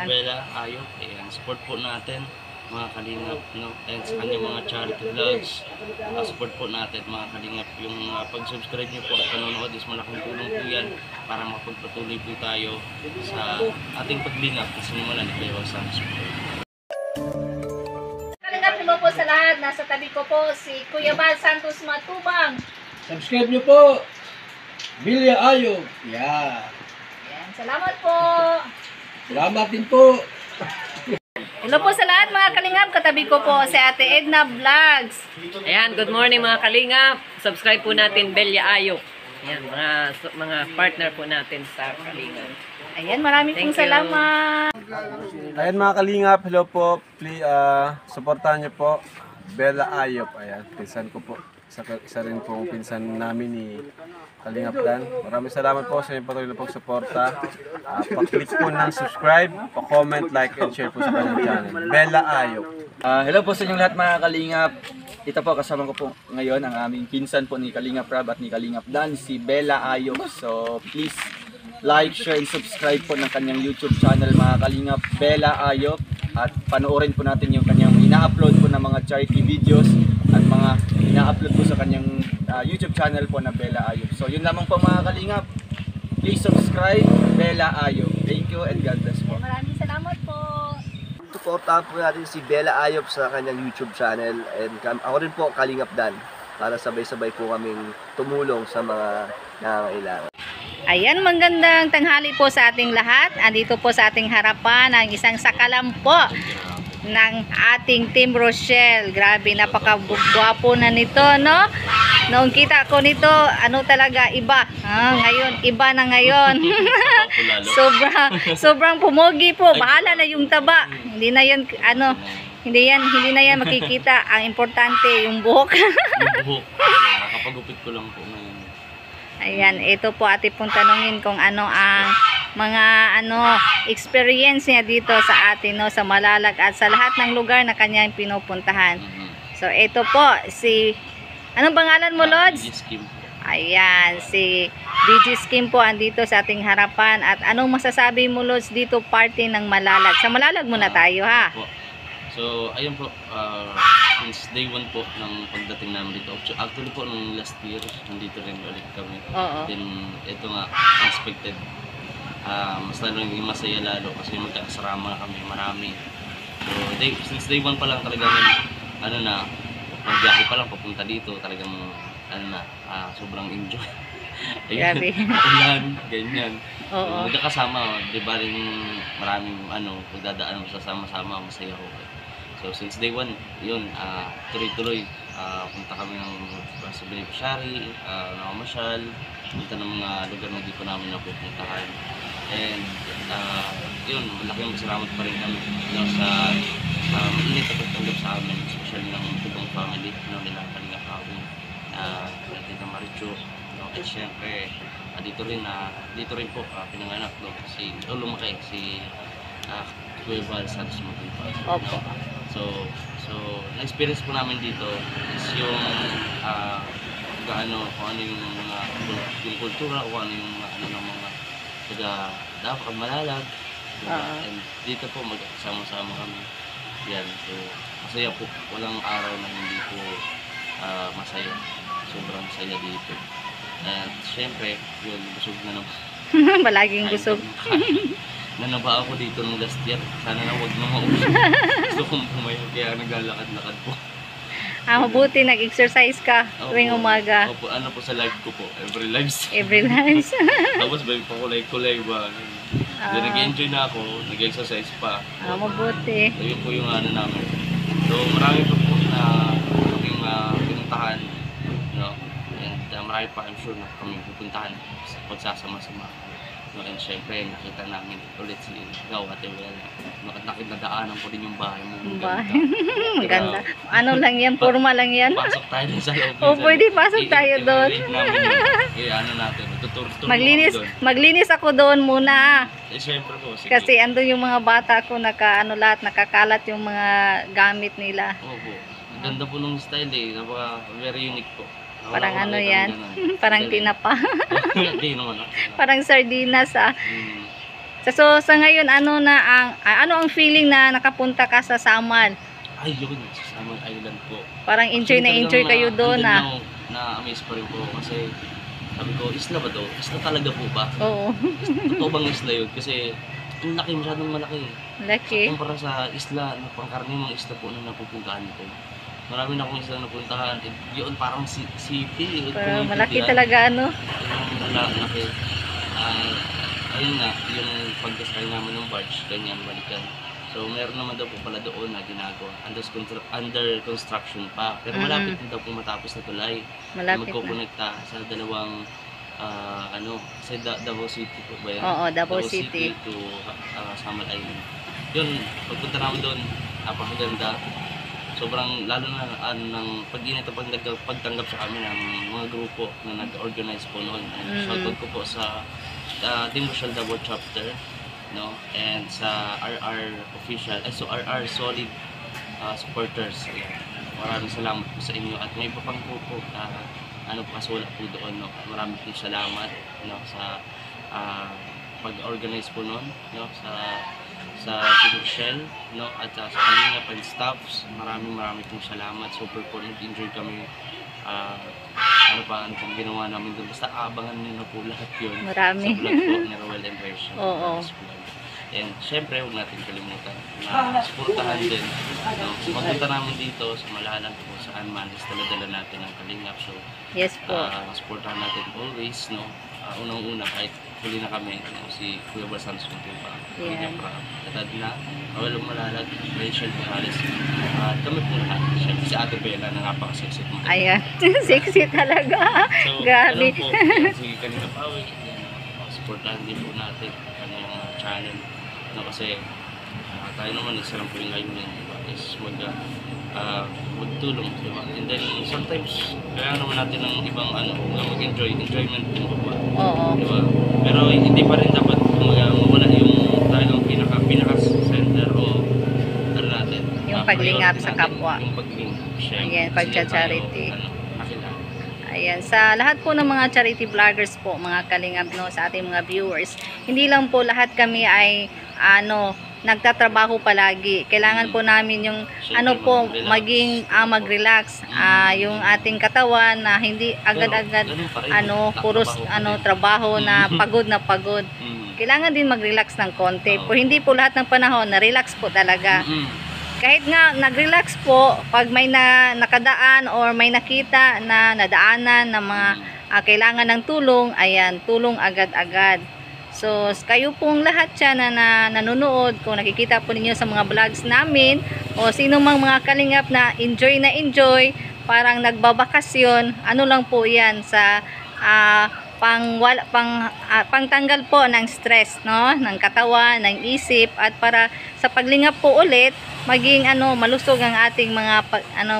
Kuya Bella Ayop. Ayan, support po natin mga kalingap, no? And sa kanyang mga charity vlogs, support po natin mga kalingap. Yung pag-subscribe nyo po at panonood is malaking tulong po yan para mapagpatuloy po tayo sa ating paglingap at sinimulan ni Kuya Santos. Kalingap mo po sa lahat. Nasa tabi ko po si Kuya Bal Santos Matubang. Subscribe nyo po. Bilya Ayop. Yeah. Ayan, salamat po. Salamat din po. Hello po sa lahat mga kalingap. Katabi ko po si Ate Edna Vlogs. Ayan, good morning mga kalingap. Subscribe po natin Belya Ayop. Ayan, mga partner po natin sa kalingap. Ayan, maraming pong salamat. Ayan mga kalingap, hello po. Please, supportahan niyo po Bella Ayop. Ayan, pinsan ko po. Isa rin pong pinsan namin ni Kalingap Dan. Maraming salamat po sa inyong patuloy na pagsuporta. Pa-click po ng subscribe, pa-comment, like, and share po sa kanyang channel. Bella Ayop. Hello po sa inyong lahat mga Kalingap. Ito po kasama ko po ngayon ang aming pinsan po ni Kalingap Rab at ni Kalingap Dan, si Bella Ayop. So please like, share, and subscribe po ng kanyang YouTube channel mga Kalingap, Bella Ayop. At panoorin po natin yung kanyang ina-upload po ng mga charity videos at mga ina-upload po sa kanyang YouTube channel po na Bella Ayop. So yun lamang po mga Kalingap. Please subscribe Bella Ayop. Thank you and God bless po. Maraming salamat po. Suportahan po natin si Bella Ayop sa kanyang YouTube channel, and ako rin po Kalingap Dan para sabay-sabay po kaming tumulong sa mga nangangailangan. Ayan, magandang tanghali po sa ating lahat. Andito po sa ating harapan ang isang sakalam po ng ating Team Rochelle. Grabe, napakagwapo na nito, no? Noong kita ko nito, ano talaga, iba. Ngayon, iba na ngayon. sobrang pumogi po. Bahala na yung taba. Hindi na yan, hindi na yan makikita. Ang importante, yung buhok. Yung buhok, nakapagupit ko lang po ngayon. Ayan, ito po ate pong tanungin kung ano ang mga experience niya dito sa atin, no, sa Malalag at sa lahat ng lugar na kanyang pinupuntahan. So ito po si, anong pangalan mo, Lods? BG Scheme po. Ayan, si BG Scheme po andito sa ating harapan. At anong masasabi mo, Lods, dito party ng Malalag? Sa Malalag muna tayo, ha? So, ayun po, since day 1 po ng pagdating namin dito. Actually po, nung last year, nandito rin ulit kami. Then, ito nga, unexpected. Mas lalo yung masaya lalo kasi magkakasarama kami, marami. So, since day 1 pa lang talagang, magbiyahe pa lang papunta dito, talagang, sobrang enjoy. Grabe. Ayan, ganyan. Oo. Magkakasama, di ba rin maraming pagdadaan mo sama-sama, masaya ko. So since day 1, yun, tuloy-tuloy, punta kami ng sa beneficiary, nakamasyal, punta ng mga lugar na di po namin napupuntahan. And yun, malaking salamat pa rin kami sa mainit na pagtanggap sa amin, especially ng ibang family, nila Kalingap Kawin, Tita Maricho, at syempre, dito rin po pinanganak si lumaki si Kuya Bal Santos Matubang. Opo. So na-experience po namin dito is yung kung ano yung mga yung kultura, kung ano yung ng mga dapat Malalag. And dito po magkasama-sama kami. Yan, so masaya po. Walang araw na hindi po masaya. Sobrang saya dito. At syempre, yun, busog na naman. Palaging busog. Nanaba ako dito nung last year. Sana na wag na maubos. Gusto kong pumayo, kaya naglalakad-lakad po. Mabuti, nag-exercise ka tuwing umaga. Opo, ano po sa live ko po, every lives. Every lives. Tapos may pakulay-kulay ba. Nag-enjoy na ako, nag-exercise pa. Mabuti. Ayun po yung namin. So marami po na kaming pinuntahan. No? And marami pa, I'm sure na kami pupuntahan sa pagsasama-sama. No, and syempre, nakita namin ulit si Gaw at Ewel. Nakidadaanan po din yung bahay mo. Maganda. Ano lang yan? Forma lang yan? Pasok tayo dun sa loob. Pwede pasok tayo doon. Maglinis ako doon muna. Syempre po. Sige. Kasi andun yung mga bata ko, nakakalat yung mga gamit nila. Opo. Ganda po nung style very unique po. Parang yan, parang tinapa. Hindi naman. Parang sardinas . So sa ngayon ano ang feeling na nakapunta ka sa Samal? Ay, yun, sa Samal Island po. Parang enjoy na enjoy kayo doon Na-amaze pa rin po kasi sabi ko, isla ba to? Isla talaga po ba? Oo. Totoo bang isla yun? Kasi ang laki, masyadong malaki. Laki. Kumpara sa isla, pangkaraniwang isla po na napupuntahan ko. Marami na akong isla napuntahan. Yun, parang city. Parang malaki talaga ano. Yung laki. Ayun nga, yung pagkasakay namin ng barge, ganyan, balikan. So, meron naman daw po pala doon na ginagawa. Under construction pa. Pero malapit na daw po matapos na tulay. Malapit na. Magkukonekta sa dalawang, sa Davao City po ba yan? Oo, Davao City. to Samal Island. Yun, pagpunta namin doon, napakaganda. Sobrang, lalo na ng pag-init at pagtanggap sa kami ng mga grupo na nag-organize po noon. Shoutout ko po sa Team Rochelle Davao Chapter, no, and sa RR official, so RR solid supporters. Ayan. Maraming salamat po sa inyo at may iba pang grupo kasula po doon, no. Maraming po salamat, no, sa pag-organize po noon, no, sa Team Rochelle, no, at sa Kalingap and staffs. Maraming pong salamat. Super po nag-enjoy kami. Ano pang ginawa namin doon. Basta abangan niyo na po lahat yun. Marami. Sa vlog po ni Rowell and Version. Oo. And syempre, huwag natin kalimutan na supportahan din. No? Pagpunta namin dito sa Malalag po, saan man, is dala natin ang Kalingap. So, Yes po. supportahan natin always, no? Unang-una, kahit huli na kami, no? Si Kuya Barsanz po pa. Yeah. Katad na, Rowell Malalag, Rachel Morales. Kami po lahat. Syempre, si Ate Bella na napaka-sexy mo. Ayan. Sexy talaga. So, Grabe. ganun po. Sige, kanina pa, supportahan din po natin kanyang channel. No, kasi tayo naman nagsarang po yung ngayon is magtulong, di ba? And then sometimes kaya naman natin ng ibang enjoyment din po ba? Oo. Di ba? Pero hindi pa rin dapat mawala yung talagang pinaka center o natin. Yung paglingap sa kapwa. Yung paglingap. Ayan, pagcha-charity. Nakilala. Ayan, sa lahat po ng mga charity vloggers po, mga kalingap, no, sa ating mga viewers, hindi lang po lahat kami ay nagtatrabaho palagi. Kailangan po namin yung maging mag-relax, yung ating katawan na hindi agad-agad puros trabaho na pagod. Kailangan din mag-relax ng konti. Po hindi po lahat ng panahon na relax po talaga. Kahit nga nag-relax po, pag may nakadaan or may nakita na nadaanan na mga kailangan ng tulong, ayan, tulong agad-agad. So, kayo pong lahat siya na nanonood, kung nakikita po ninyo sa mga vlogs namin, o sino mang mga kalingap na enjoy, parang nagbabakasyon, ano lang po yan sa pangtanggal po ng stress, no, ng katawan, ng isip, at para sa paglingap po ulit, maging malusog ang ating mga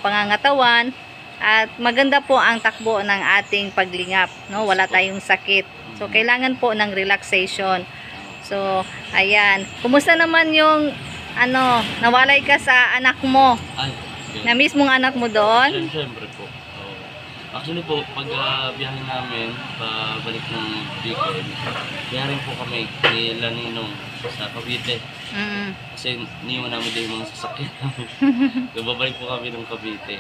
pangangatawan, at maganda po ang takbo ng ating paglingap, no, wala tayong sakit. So kailangan po ng relaxation. So ayan, kumusta naman yung nawalay ka sa anak mo? Ay, Na mismong anak mo doon? Siyempre po. Actually po, pag biyahe namin, pabalik ng Bicol, kaya rin po kami ni Laninong sa Cavite. Kasi niwan namin din yung mga sasakyan namin. So, babalik po kami ng Cavite.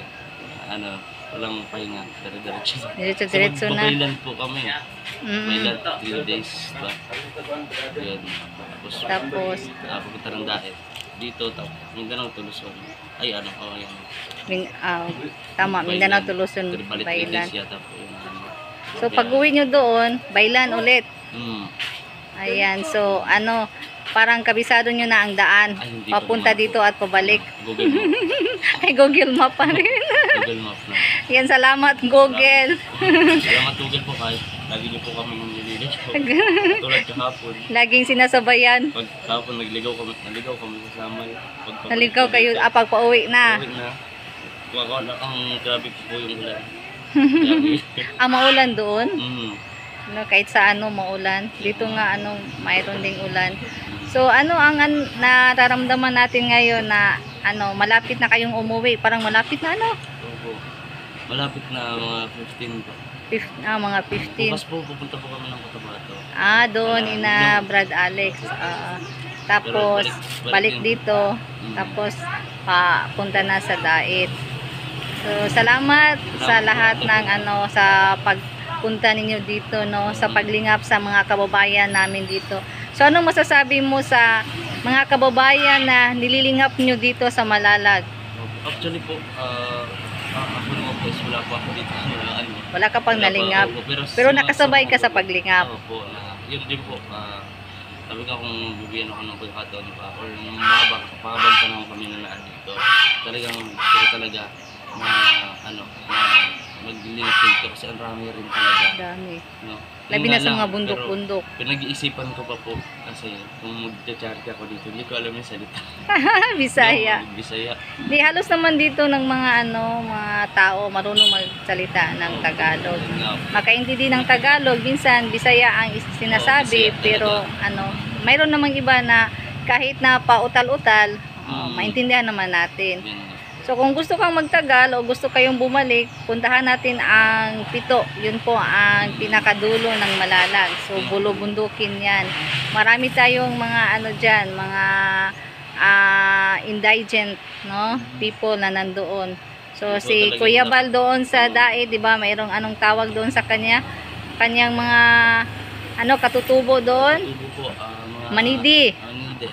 Walang pahinga, diretso Diretso na. Magbabaylan po kami. Baylan, 3 days ba? Yun. Tapos, pupunta ng Daet. Dito, Mindanao to Luzon. Ay, yan. Tama, Mindanao to Luzon, Baylan. Baylan. Yata po yun. So pag uwi nyo doon, Baylan ulit. Ayan, so parang kabisado nyo na ang daan. Ay, hindi Papunta pa naman dito po. at pabalik. Google Map. Ay, Google Map pa rin. Google Map na. Yan, salamat Google. Salamat Google po kahit lagi niyo po kami nililigaw. Tulad kahapon. Laging sinasabayan. Pag kahapon naligaw kami kasama. Naligaw kayo pag pauwi na. Pauwi na. Wala ang grabe po yung ulan. Maulan doon? Grabe. Kahit sa maulan. Dito nga mayroon ding ulan. So ang nararamdaman natin ngayon na malapit na kayong umuwi. Parang malapit na Opo. Malapit na mga 15 pa. Mga 15. Bukas po, pupunta po kami ng Cotabato. Doon ina Brad Alex. Tapos balik dito. Tapos punta na sa Dait. So salamat sa lahat ng sa pagpunta ninyo dito, no, sa paglingap sa mga kababayan namin dito. So anong masasabi mo sa mga kababayan na nililingap nyo dito sa Malalag? Actually po, ako naman po is wala pa ako dito. Wala ka pang Wala pa nalingap. ako, Pero nakasabay ka sa paglingap. Oo po, yun din po. Sabi nga kung bibigyan ako ng pagkakataon pa or mahabang panahon kami na naan dito. Talagang gusto talaga maglingap dito kasi ang rami rin talaga. Dami. No? Labi Yun na nga sa lang, mga bundok-bundok. pero Pinag-iisipan ko pa po kasi kung mag-charity ako dito, hindi ko alam yung salita. Bisaya. Bisaya. Di halos naman dito ng mga mga tao marunong magsalita ng Tagalog. Makaintindi ng Tagalog, minsan Bisaya ang sinasabi, Bisaya pero mayroon namang iba na kahit na pautal-utal, maintindihan naman natin. Yan. So kung gusto kang magtagal o gusto kayong bumalik, puntahan natin ang Pito. Yun po ang pinakadulo ng Malalag. So bulubundukin yan. Marami tayong mga dyan, mga indigent, no, people na nandoon. So si Kuya Bal doon sa Dait, di ba, mayroong anong tawag doon sa kanyang mga katutubo doon? Tubo po, mga Manidi. Manidi.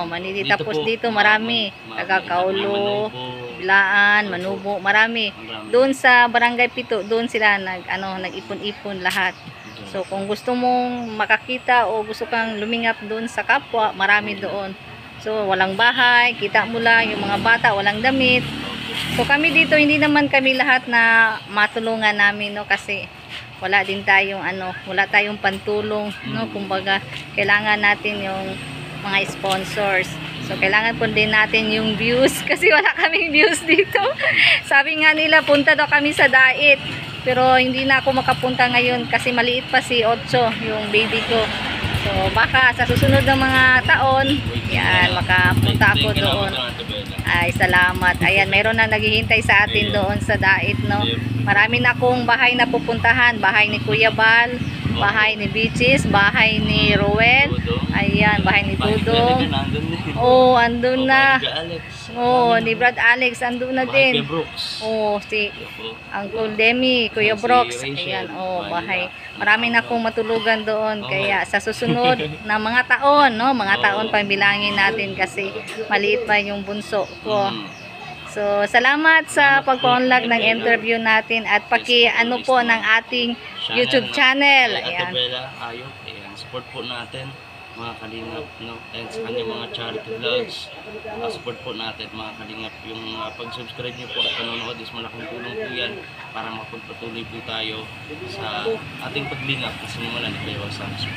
Manidi. Dito Tapos po, dito marami. Taga-Kaulo, Bilaan, Manubo, marami. Doon sa Barangay Pito, doon sila nag-ipon-ipon lahat. So kung gusto mong makakita o gusto kang lumingap doon sa kapwa, marami doon. So walang bahay, kita mo lang yung mga bata, walang damit. So kami dito, hindi naman kami lahat na matulungan namin, no, kasi wala din tayong wala tayong pantulong, no, kumbaga kailangan natin yung mga sponsors. So kailangan po din natin yung views kasi wala kaming views dito. Sabi nga nila punta daw kami sa Dait, pero hindi na ako makapunta ngayon kasi maliit pa si Otso, yung baby ko. So baka sa susunod ng mga taon, yan, makapunta ako doon. Ay, salamat. Ayan, mayroon na naghihintay sa atin doon sa Dait, no. Marami na akong bahay na pupuntahan. Bahay ni Kuya Bal, bahay ni Beaches, bahay ni Roel. Ayan, bahay ni Dudong. Andun na. Ni Brad Alex, andun na din. Si Uncle Demi, Kuya Brooks. Ayan, bahay. Marami na akong matulugan doon. Kaya sa susunod na mga taon, no, mga taon pambilangin natin kasi maliit pa yung bunso ko. So, salamat sa pag-unlock ng interview natin at po ng ating YouTube channel. Ayan. Bella Ayop, support po natin mga kalingap, no, and sa kanyang mga charity vlogs. Support po natin mga kalingap. Yung pag-subscribe niyo po at panonood is malaking tulong po yan para mapagpatuloy po tayo sa ating paglingap kasi simulan ni Kuya Santos.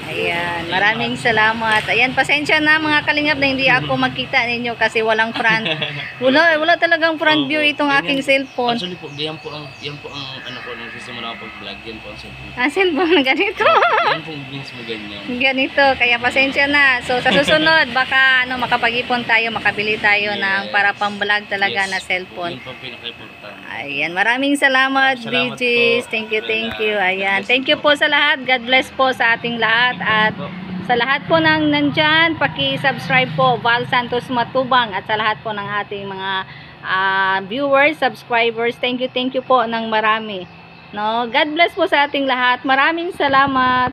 Ayan, maraming salamat. Ayan, pasensya na mga kalingap na hindi ako magkita ninyo kasi walang front. Wala talagang front view itong aking cellphone. Actually po, yan po ang ko nung sisimula ko pag-vlog, yan po ang cellphone. Cellphone, ganito. Yan po mismo ganyan. Ganito, kaya pasensya na. So sa susunod, baka makapag-ipon tayo, makabili tayo ng para pang-vlog talaga na cellphone. Yan po ang pinaka-importante. Ayan, maraming salamat, BGs. Thank you. Ayan, thank you po sa lahat. God bless po sa ating lahat. At sa lahat po ng nandyan, paki-subscribe po Val Santos Matubang at sa lahat po ng ating mga viewers, subscribers, thank you po ng marami. No, God bless po sa ating lahat. Maraming salamat.